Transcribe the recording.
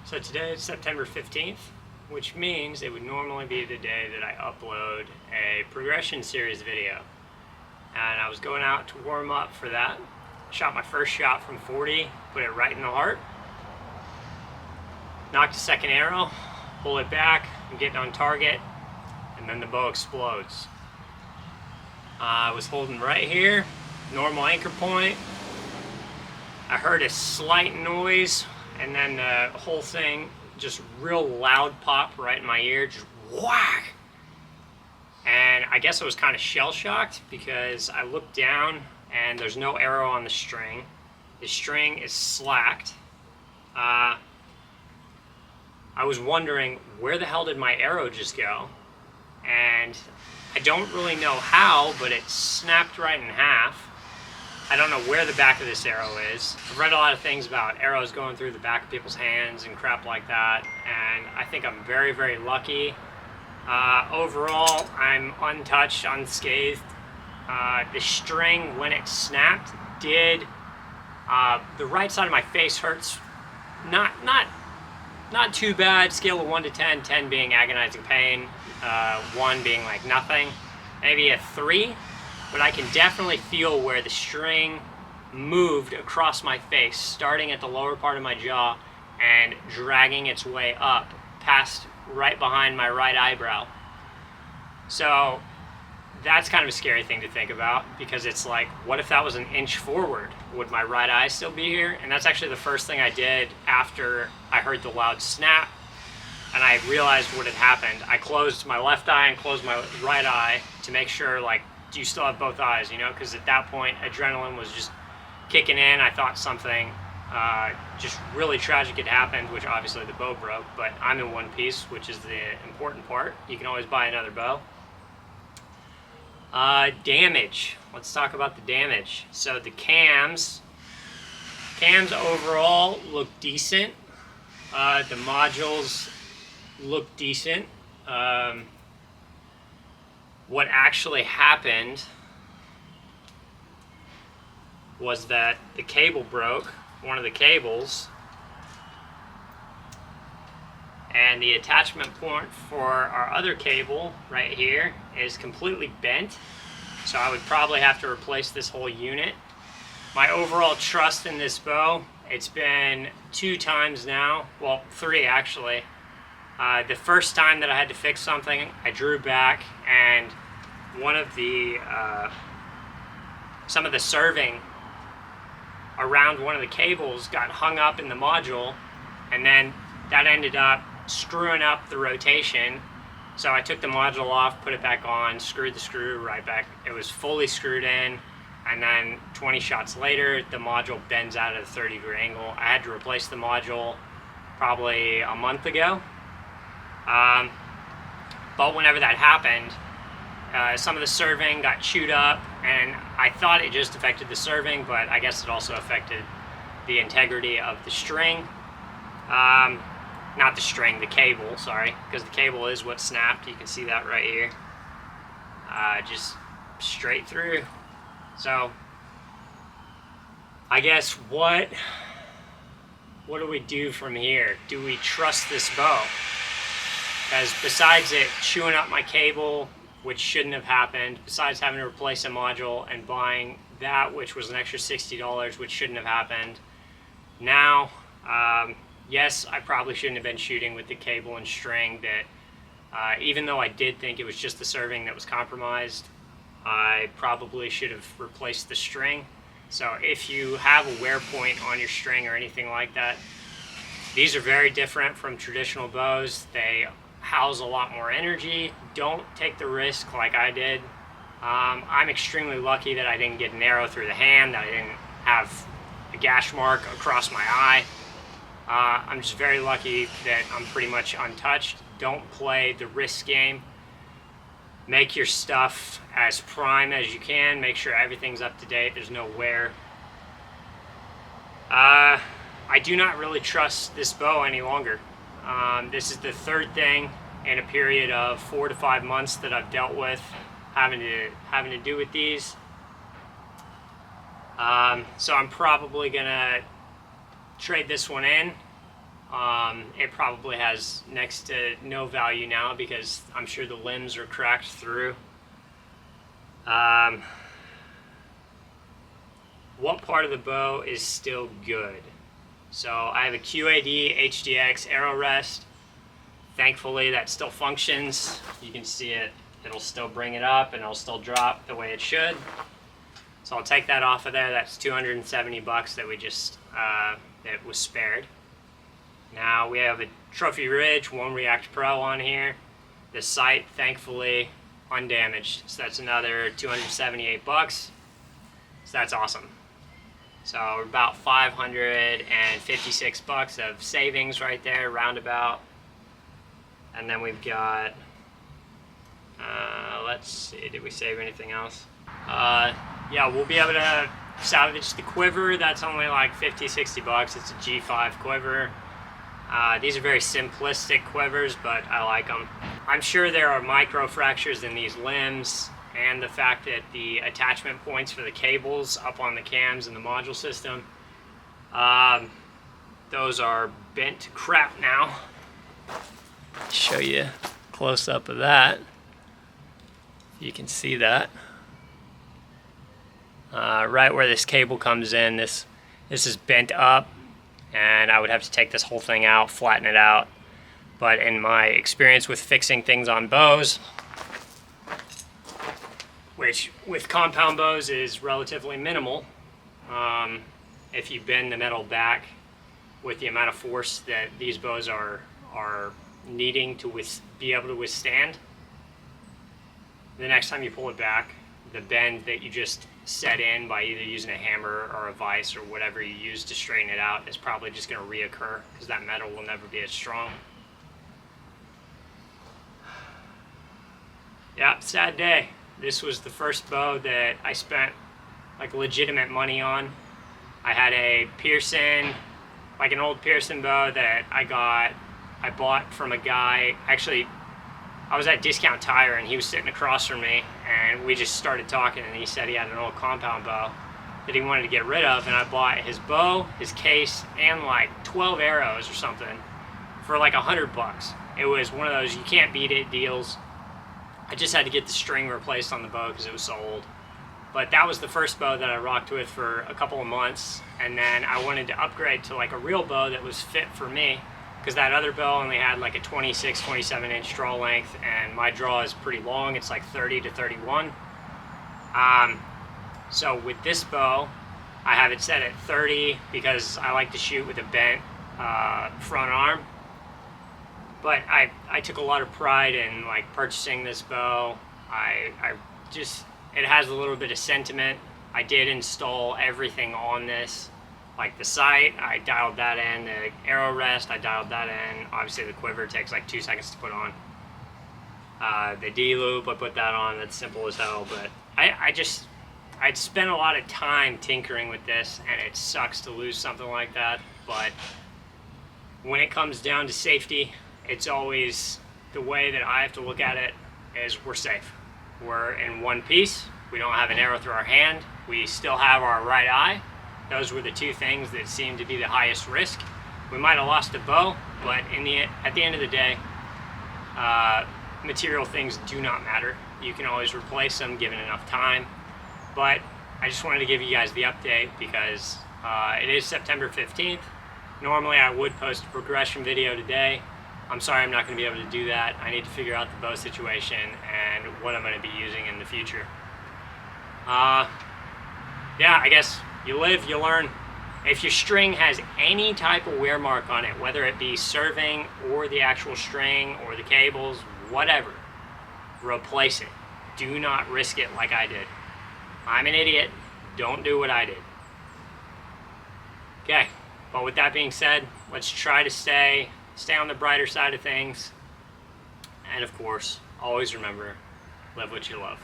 So today is September 15th, which means it would normally be the day that I upload a progression series video. And I was going out to warm up for that. Shot my first shot from 40, put it right in the heart. Knocked a second arrow, pull it back, I'm getting on target, and then the bow explodes. I was holding right here, normal anchor point. I heard a slight noise, and then the whole thing, just real loud pop right in my ear, just whack. And I guess I was kind of shell-shocked because I looked down and there's no arrow on the string. The string is slacked. I was wondering, where the hell did my arrow just go? And I don't really know how, but it snapped right in half. I don't know where the back of this arrow is. I've read a lot of things about arrows going through the back of people's hands and crap like that, and I think I'm very, very lucky. Overall, I'm untouched, unscathed. The string, when it snapped, the right side of my face hurts. Not too bad. Scale of 1 to 10, 10 being agonizing pain, 1 being like nothing, maybe a 3. But I can definitely feel where the string moved across my face, starting at the lower part of my jaw and dragging its way up past right behind my right eyebrow. So that's kind of a scary thing to think about, because it's like, what if that was an inch forward? Would my right eye still be here? And that's actually the first thing I did after I heard the loud snap and I realized what had happened. I closed my left eye and closed my right eye to make sure, like, do you still have both eyes, you know? Because at that point, adrenaline was just kicking in. I thought something just really tragic had happened, which obviously the bow broke, but I'm in one piece, which is the important part. You can always buy another bow. Damage. Let's talk about the damage. So the cams overall look decent. The modules look decent. What actually happened was that the cable broke, one of the cables, and the attachment point for our other cable right here is completely bent, so I would probably have to replace this whole unit. My overall trust in this bow, it's been 2 times now, well, 3 actually. The first time that I had to fix something, I drew back and one of the some of the serving around one of the cables got hung up in the module, and then that ended up screwing up the rotation. So I took the module off, put it back on, screwed the screw right back. It was fully screwed in, and then 20 shots later, the module bends out at a 30-degree angle. I had to replace the module probably a month ago. But whenever that happened, some of the serving got chewed up, and I thought it just affected the serving, but I guess it also affected the integrity of the string. Not the string, the cable, sorry, because the cable is what snapped. You can see that right here. Just straight through. So I guess what do we do from here? Do we trust this bow? Because besides it chewing up my cable, which shouldn't have happened, besides having to replace a module and buying that, which was an extra $60, which shouldn't have happened, now, yes, I probably shouldn't have been shooting with the cable and string that, even though I did think it was just the serving that was compromised, I probably should have replaced the string. So if you have a wear point on your string or anything like that, these are very different from traditional bows. They house a lot more energy. Don't take the risk like I did. I'm extremely lucky that I didn't get an arrow through the hand, that I didn't have a gash mark across my eye. I'm just very lucky that I'm pretty much untouched. Don't play the risk game. Make your stuff as prime as you can. Make sure everything's up to date. There's no wear. I do not really trust this bow any longer. This is the 3rd thing in a period of 4 to 5 months that I've dealt with having to do with these. So I'm probably gonna trade this one in It probably has next to no value now because I'm sure the limbs are cracked through. What part of the bow is still good? So I have a QAD HDX arrow rest. Thankfully that still functions. You can see it, it'll still bring it up and it'll still drop the way it should. So I'll take that off of there. That's 270 bucks that we just, that was spared. Now we have a Trophy Ridge 1 React Pro on here. The sight, thankfully, undamaged. So that's another 278 bucks. So that's awesome. So about 556 bucks of savings right there, roundabout. And then we've got, let's see, did we save anything else? Yeah, we'll be able to salvage the quiver. That's only like 50-60 bucks. It's a G5 quiver. These are very simplistic quivers, but I like them. I'm sure there are micro fractures in these limbs, and the fact that the attachment points for the cables up on the cams in the module system, those are bent to crap now. Show you a close up of that. You can see that. Right where this cable comes in, this is bent up, and I would have to take this whole thing out, flatten it out. But in my experience with fixing things on bows, which with compound bows is relatively minimal, if you bend the metal back with the amount of force that these bows are needing to be able to withstand, the next time you pull it back, the bend that you just set in by either using a hammer or a vise or whatever you use to straighten it out is probably just going to reoccur because that metal will never be as strong. Yeah, sad day. This was the first bow that I spent like legitimate money on. I had a Pearson, like an old Pearson bow that I bought from a guy. Actually, I was at Discount Tire and he was sitting across from me and we just started talking, and he said he had an old compound bow that he wanted to get rid of, and I bought his bow, his case, and like 12 arrows or something for like $100. It was one of those you can't beat it deals. I just had to get the string replaced on the bow because it was so old. But that was the first bow that I rocked with for a couple of months, and then I wanted to upgrade to like a real bow that was fit for me, because that other bow only had like a 26-27 inch draw length, and my draw is pretty long. It's like 30 to 31. So with this bow, I have it set at 30 because I like to shoot with a bent front arm. But I took a lot of pride in like purchasing this bow. It has a little bit of sentiment. I did install everything on this. Like the sight, I dialed that in. The arrow rest, I dialed that in. Obviously the quiver takes like 2 seconds to put on. The D-loop, I put that on. That's simple as hell. But I'd spent a lot of time tinkering with this, and it sucks to lose something like that. But when it comes down to safety, it's always the way that I have to look at it is we're safe. We're in one piece. We don't have an arrow through our hand. We still have our right eye. Those were the two things that seemed to be the highest risk. We might have lost a bow, but at the end of the day, material things do not matter. You can always replace them given enough time. But I just wanted to give you guys the update because it is September 15th. Normally I would post a progression video today. I'm sorry I'm not going to be able to do that. I need to figure out the bow situation and what I'm going to be using in the future. Yeah, I guess you live, you learn. If your string has any type of wear mark on it, whether it be serving or the actual string or the cables, whatever, replace it. Do not risk it like I did. I'm an idiot. Don't do what I did. Okay, but with that being said, let's try to stay on the brighter side of things. And of course, always remember, live what you love.